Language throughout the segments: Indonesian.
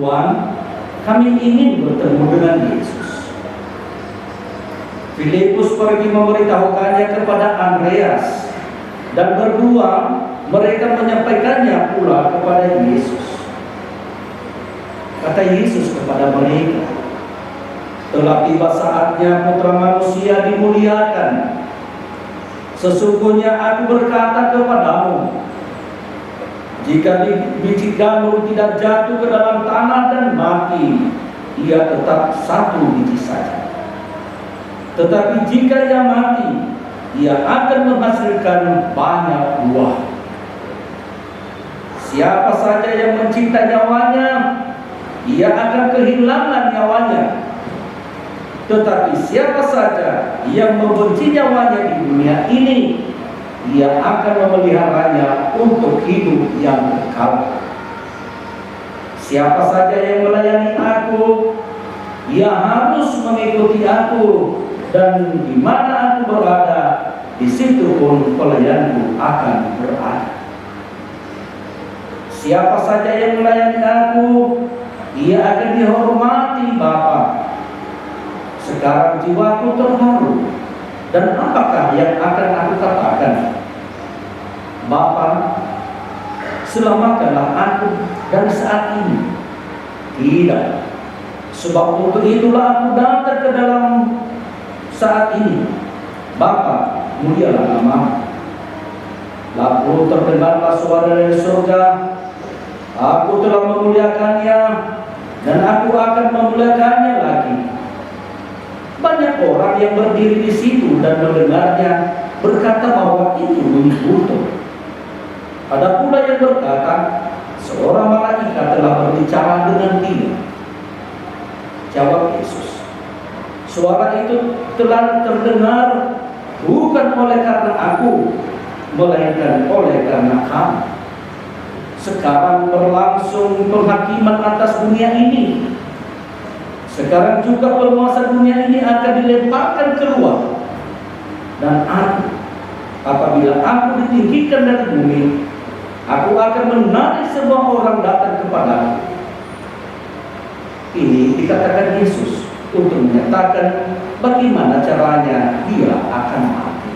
Tuhan, kami ingin bertemu dengan Yesus. Filipus pergi memberitahukannya kepada Andreas, dan berdua mereka menyampaikannya pula kepada Yesus. Kata Yesus kepada mereka, telah tiba saatnya Putra Manusia dimuliakan. Sesungguhnya aku berkata kepadamu, jika biji gandum tidak jatuh ke dalam tanah dan mati, ia tetap satu biji saja. Tetapi jika ia mati, ia akan menghasilkan banyak buah. Siapa saja yang mencinta nyawanya, ia akan kehilangan nyawanya. Tetapi siapa saja yang membenci nyawanya di dunia ini, ia akan memeliharanya untuk hidup yang kekal. Siapa saja yang melayani aku, ia harus mengikuti aku, dan di mana aku berada, di situ pun pelayanku akan berada. Siapa saja yang melayani aku, ia akan dihormati Bapa. Sekarang jiwaku terharu, dan apakah yang akan aku katakan? Bapa, selamatkanlah aku dari saat ini. Tidak, sebab untuk itulah aku datang ke dalam saat ini. Bapa, mulialah namamu. Lalu terdengarlah suara dari surga, aku telah memuliakannya, dan aku akan memuliakannya lagi. Banyak orang yang berdiri di situ dan mendengarnya berkata bahwa itu menghibur. Ada pula yang berkata, seorang malaikat telah berbicara dengan dia. Jawab Yesus, suara itu telah terdengar bukan oleh karena aku, melainkan oleh karena kamu. Sekarang berlangsung penghakiman atas dunia ini. Sekarang juga penguasa dunia ini akan dilemparkan keluar. Dan aku, apabila aku ditinggikan dari bumi, aku akan menarik semua orang datang kepadaku. Ini dikatakan Yesus untuk menyatakan bagaimana caranya dia akan mati.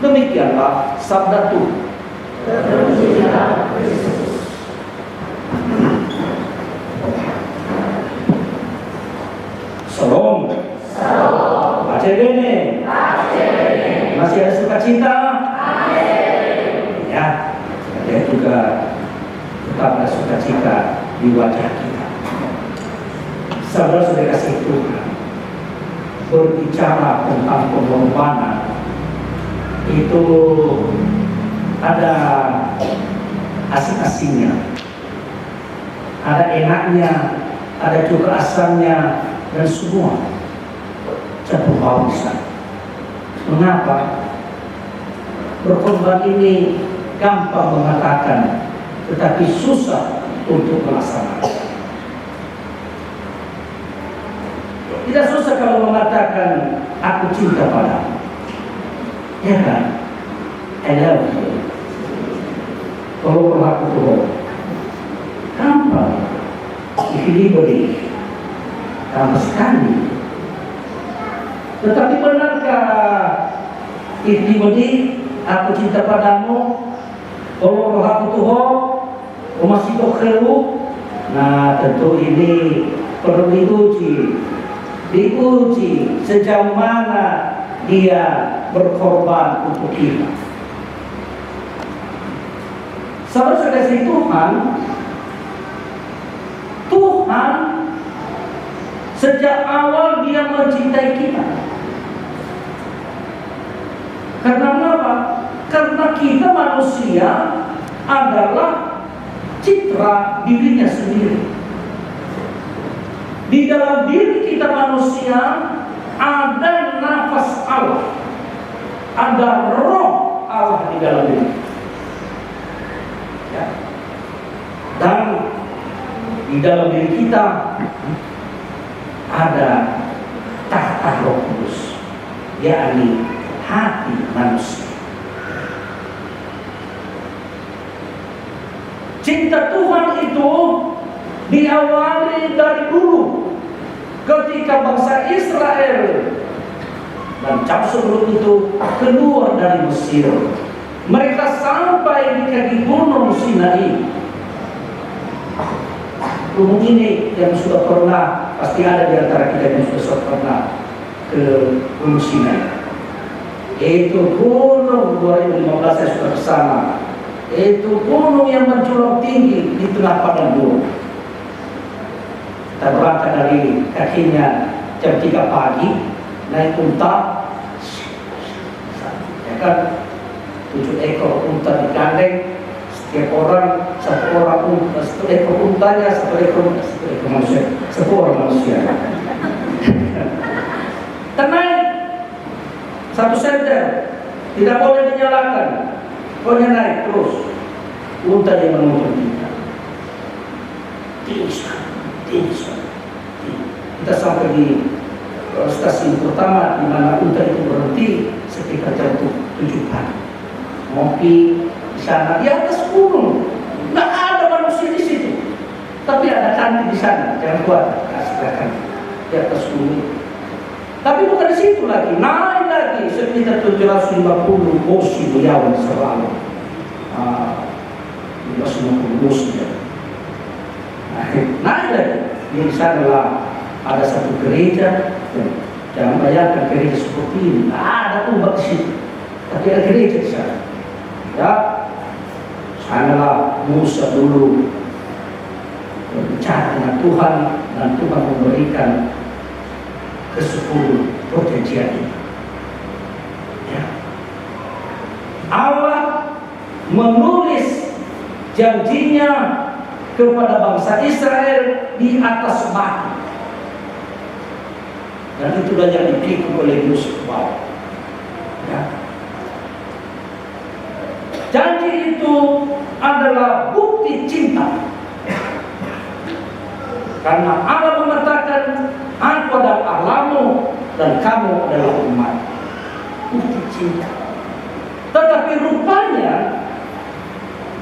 Demikianlah sabda Tuhan. Salam. Baca ini. Masih ada sukacita? Ya, ada juga tetap ada sukacita di wajah kita. Saudara-saudara kasih Tuhan, berbicara tentang pengorbanan itu ada asing-asingnya, ada enaknya, ada juga asamnya, dan semua campur bausan. Mengapa? Berkorban ini gampang mengatakan, tetapi susah untuk melaksanakan. Tidak susah kalau mengatakan aku cinta padamu, ya kan? I love you. Kalau berlaku bohong, gampang. Diberi gampang sekali. Tetapi benarkah diberi aku cinta padamu? Kalau berlaku bohong, masih kekelu. Nah, tentu ini perlu diuji sejauh mana dia berkorban untuk kita. Saudara-saudara Tuhan sejak awal dia mencintai kita. Karena apa? Karena kita manusia adalah citra dirinya sendiri. Di dalam diri kita manusia ada nafas Allah, ada roh Allah di dalam diri. Ya. Dan di dalam diri kita ada tahta Roh Kudus, yakni hati manusia. Cinta Tuhan itu diawali dari dulu ketika bangsa Israel dan jauh sebelum itu keluar dari Mesir. Mereka sampai di kaki gunung Sinai. Gunung ini yang sudah pernah, pasti ada di antara kita yang sudah pernah ke Gunung Sinai. Itu gunung 2015 saya sudah kesana. Itu gunung yang menjulang tinggi di tengah padang gurun. Kita berangkat dari kakinya jam 3 pagi, naik unta, ya kan, 7 ekor unta digandeng, setiap orang satu ekor untanya, satu ekor manusia, satu orang manusia. Tenang, 1 senter, tidak boleh dinyalakan, pokoknya naik terus. Unta yang menuntun kita. Tinggi. Kita sampai di stasiun pertama di mana unta itu berhenti sekitar jam 7 pagi. Ngopi di sana di atas gunung, nggak ada manusia di situ, tapi ada kantin di sana. Jangan buat kasihkan di atas gunung. Tapi bukan di situ lagi, naik lagi sekitar 750 bosi beliau selalu. 750 bosi ya. Naik lagi. Di sana lah ada satu gereja. Jangan bayangkan gereja seperti ini. Ada umat di situ, tapi ada gereja di sana. Ya, sanalah Musa dulu berbicara dengan Tuhan dan Tuhan memberikan ke-10 perjanjian ini. Ya. Allah menulis janjinya kepada bangsa Israel di atas batu. Dan itulah yang dipikul oleh Yusuf bawah. Ya. Janji itu adalah bukti cinta. Karena Allah mengatakan, aku adalah Allahmu dan kamu adalah umat. Bukti cinta. Tetapi rupanya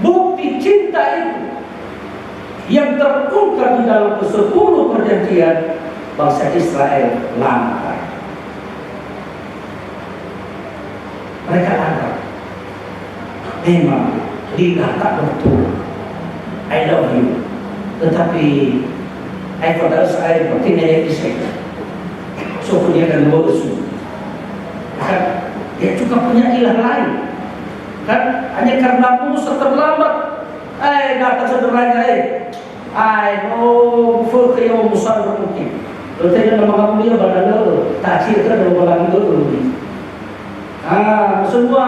bukti cinta itu yang terungkap di dalam ke-10 perjanjian, bangsa Israel langgar. Mereka anggap memang lidah tak betul, I love you, tetapi pada saya bertindak di saya. So punya dan bodoh. Kan dia juga punya ilah lain. Kan hanya karena Musa terlambat, datang saudaranya, furqi wa Musa bermungkin. Bertanya nama kamu dia badal takcir kan dua lagi dulu. Semua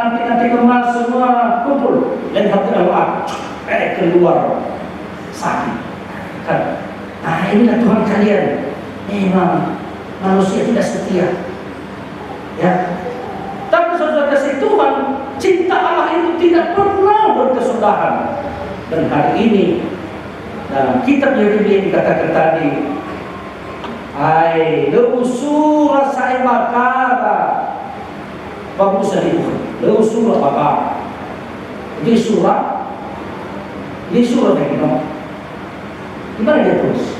anti kemas semua kumpul dan hati Allah keluar sakit. Kan? Inilah Tuhan kalian. Memang manusia tidak setia. Ya. Tapi saudara kasih Tuhan, cinta Allah itu tidak pernah berkesudahan. Dan hari ini dalam kitab Yeremia dikatakan tadi, leusura saya bakara. Bagus itu. Leusura bakara. Ini surah yang kita. Gimana dia tulis?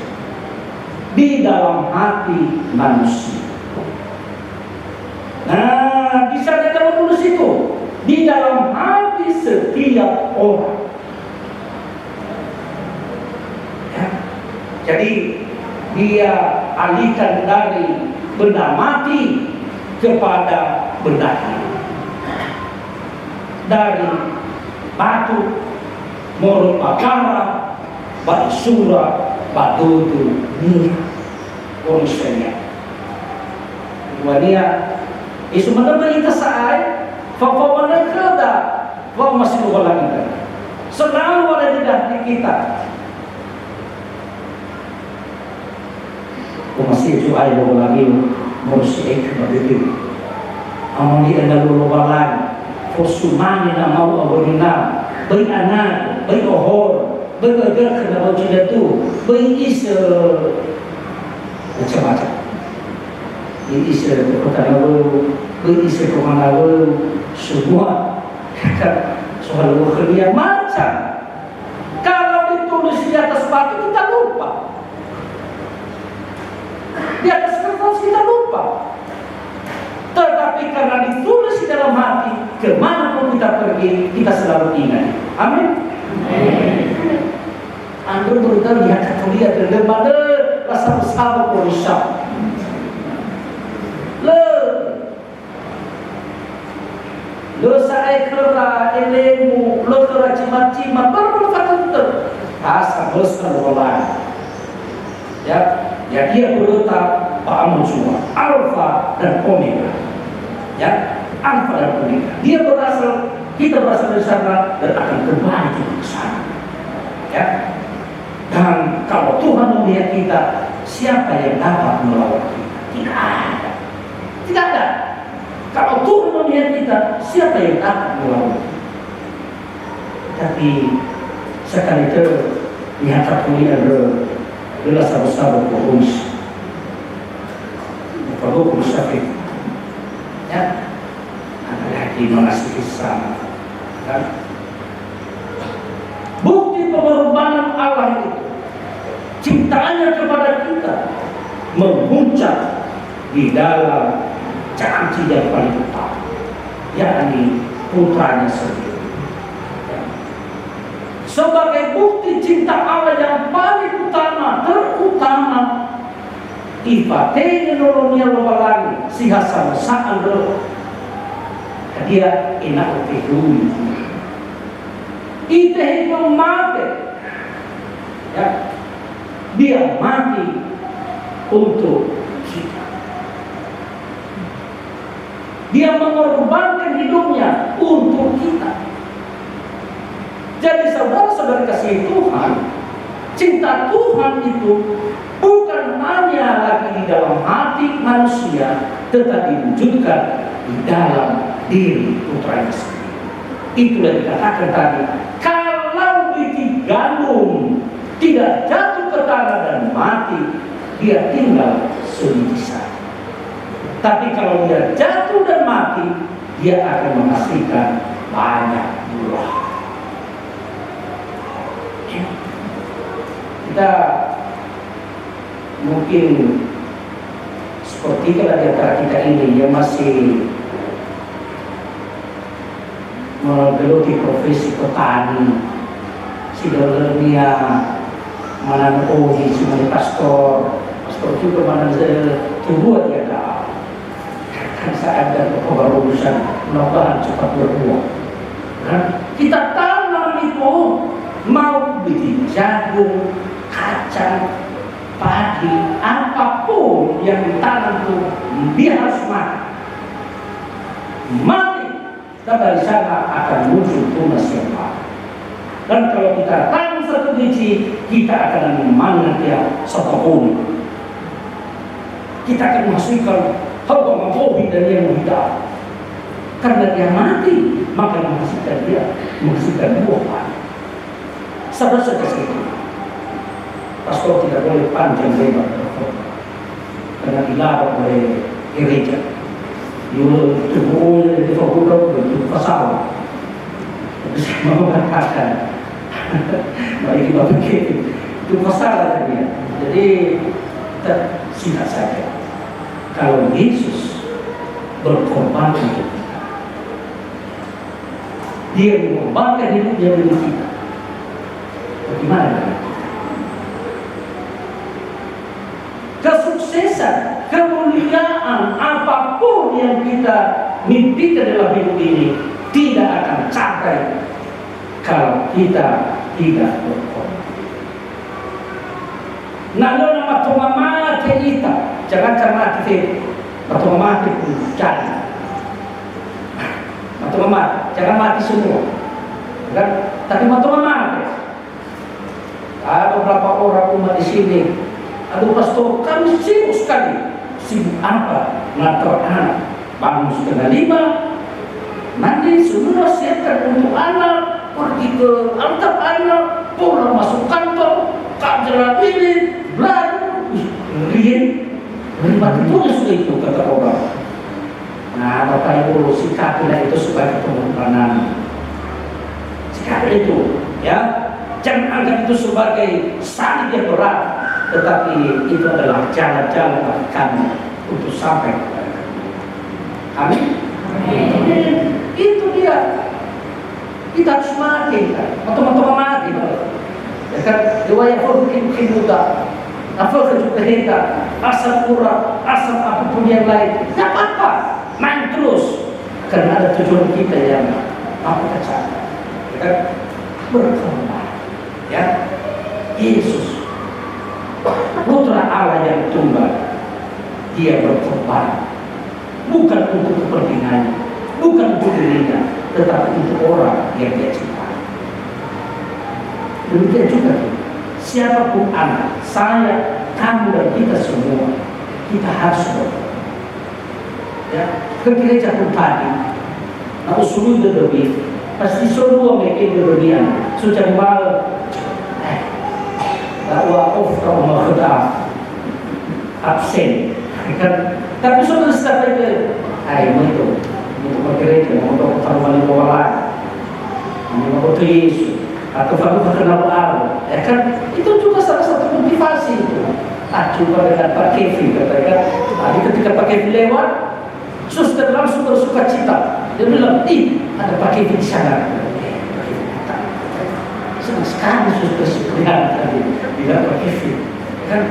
Di dalam hati manusia. Nah, di sana kita tulis itu. Di dalam hati setiap orang. Ya. Jadi dia alihkan dari benda mati kepada benda hidup. Dari batu, mulut bakara, batu surah, badudu, minyak, konsennya. Kemudian, isu menemui kita saat, fafawanan kerja, faw masih berlaku. Selalu ada di hati kita. Masih itu ada lagi, masih itu begitu. Amoni anda lulubalan, forsumani nama awalina, baik anak, baik ohor. Bergerak ke dalam cinta itu, beris macam-macam. Beris perkataan, beris kemana-mana, semua soal kerja macam. Kalau ditulis di atas batu kita lupa. Di atas kertas kita lupa. Tetapi karena ditulis di dalam hati, kemana pun kita pergi, kita selalu ingat. Amin. Anda beritahu lihat katolia dan lembaga rasa bersama polisah. Lo saya kera elemu, lo kera cimat-cimat, baru kata asa besar bola. Ya, dia berletak paham semua, alfa dan omega. Ya, alfa dan omega. Dia berasal, kita berasal dari sana dan akan kembali ke sana. Ya, dan kalau Tuhan melihat kita, siapa yang dapat melawan kita? Tidak ada. Tidak ada. Kalau Tuhan melihat kita, siapa yang dapat melawan kita? Tapi sekali itu lihat katolia adalah sahabat-sahabat komunis. Kalau komunis sakit, ya, ada lagi mengasihi sama. Kan? Bukti pengorbanan Allah itu, cintanya kepada kita memuncak di dalam janji yang paling utama, yakni putranya sendiri. Sebagai bukti cinta Allah yang paling utama, terutama, ifatenya nolongnya lobalangi sihasa saan lo, dia enak ukehuni. Itu yang mati, ya, dia mati untuk kita. Dia mengorbankan hidupnya untuk kita. Jadi saudara-saudara kasih Tuhan, cinta Tuhan itu bukan hanya lagi di dalam hati manusia, tetapi diwujudkan di dalam diri putranya sendiri. Itulah dikatakan tadi, kalau biji gandum tidak jatuh ke tanah dan mati, dia tinggal sebiji saja. Tapi kalau dia jatuh dan mati, dia akan menghasilkan banyak buah. Kita mungkin seperti kalau di antara kita ini yang masih menggeluti profesi petani, sidonia, mana ohi, si pastor juga mana tubuh dia dah. Kan saat dan kebarusan mudah-mudahan cepat berbuah. Kan kita tanam itu mau biji jagung, kacang, padi, apapun yang ditanam itu dia harus mati. Dan dari sana akan muncul tunas yang baru. Dan kalau kita tanam satu biji, kita akan memanen dia satu pohon. Kita akan menghasilkan hawa mabohi dan yang hidup. Karena dia mati, maka menghasilkan buah. Saudara-saudara itu, pastor tidak boleh panjang lebar karena dilarang oleh gereja. Yul tubuhnya di fakultas itu pasal. Saya mau katakan, baik itu pasal dia. Jadi kita singkat saja. Kalau Yesus berkorban untuk kita, dia mengorbankan hidupnya demi kita. Bagaimana dengan kita? Kesuksesan, kemuliaan, apapun yang kita mimpikan dalam hidup ini tidak akan capai kalau kita tidak berkorban. Nalo nama tumamate kita, jangan cermat kita, tumamate pun cari, tumamate, jangan mati semua, kan? Tapi tumamate. Ada beberapa orang umat di sini. Aduh pastor, kami sibuk sekali. Sibuk apa? Ngatur anak. Bangun 4:30, mandi semua siapkan untuk anak, pergi ke antar anak, pulang masuk kantor, kerja ini, belajar, rian. Berlipat itu sudah itu kata orang. Nah, Bapak Ibu sikapilah itu sebagai pengorbanan. Sikapilah itu, ya. Jangan anggap itu sebagai salib yang berat, tetapi itu adalah jalan-jalan bagi kami untuk sampai kepada kami. Amin. Itu dia. Kita harus mati, teman-teman mati. Ya kan, riwayat mungkin muda, apa juga kita asal kurang, asal apapun yang lain, tidak apa-apa, main terus, karena ada tujuan kita yang apa kecapai, ya kan, berkembang, ya, Yesus, Putra Allah yang tunggal, dia berkorban, bukan untuk kepentingannya, bukan untuk dirinya, tetapi untuk orang yang dia cintai. Demikian juga siapapun anak, saya, kamu dan kita semua, kita harus berkorban. Ya, ke gereja pun tadi, aku suruh lebih, pasti suruh mereka berlebihan, sudah mal, bahwa off kalau mau kerja, absen, kan? Tapi sudah sampai ke, ayo itu, untuk gereja, untuk taruhan di bawah lain, untuk Yesus. Atau aku kenal Allah, ya kan? Itu juga salah satu motivasi itu. Coba dengan Pak Kevin katakan, tadi ketika Pak Kevin lewat, suster langsung bersuka cita. Dia bilang, ada Pak Kevin di sana. Senang sekali suster Supriyan tadi bilang Pak Kevin, kan?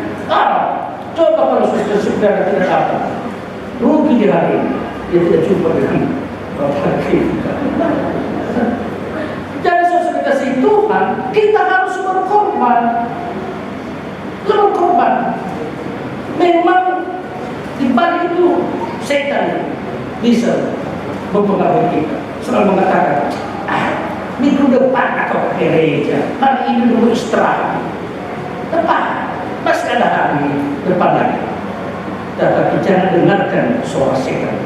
Coba kalau suster Supriyan tidak dapat, rugi di hari ini. Dia tidak jumpa dengan Pak Kevin. Jadi sesuai kasih Tuhan, kita harus berkorban. Berkorban. Memang di balik itu setan bisa mempengaruhi kita. Selalu mengatakan, minggu depan atau gereja, hari ini dulu istirahat. Depan, masih ada hari depan lagi. Tetapi jangan dengarkan suara setan,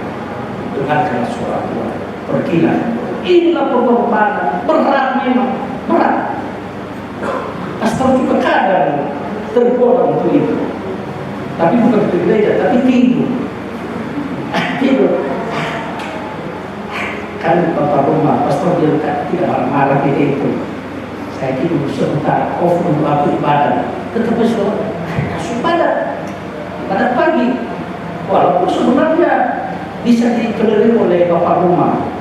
dengarkan suara Tuhan. Pergilah. Inilah pengorbanan, berat memang, berat. Pastor juga kadang tergoda untuk itu. Tapi bukan di gereja, tapi tidur. Tidur. Kan bapak rumah, pastor bilang tidak marah-marah gitu itu. Saya tidur sebentar, off untuk aku ibadah. Tetapi sudah ibadah pagi. Walaupun sebenarnya bisa dikelilingi oleh bapak rumah.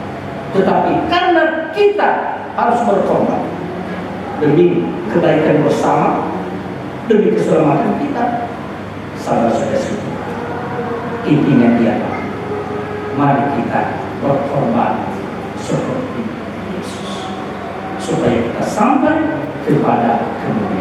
Tetapi karena kita harus berkorban demi kebaikan bersama, demi keselamatan kita, saudara-saudara, intinya dia, mari kita berkorban seperti Yesus supaya kita sampai kepada kemuliaan.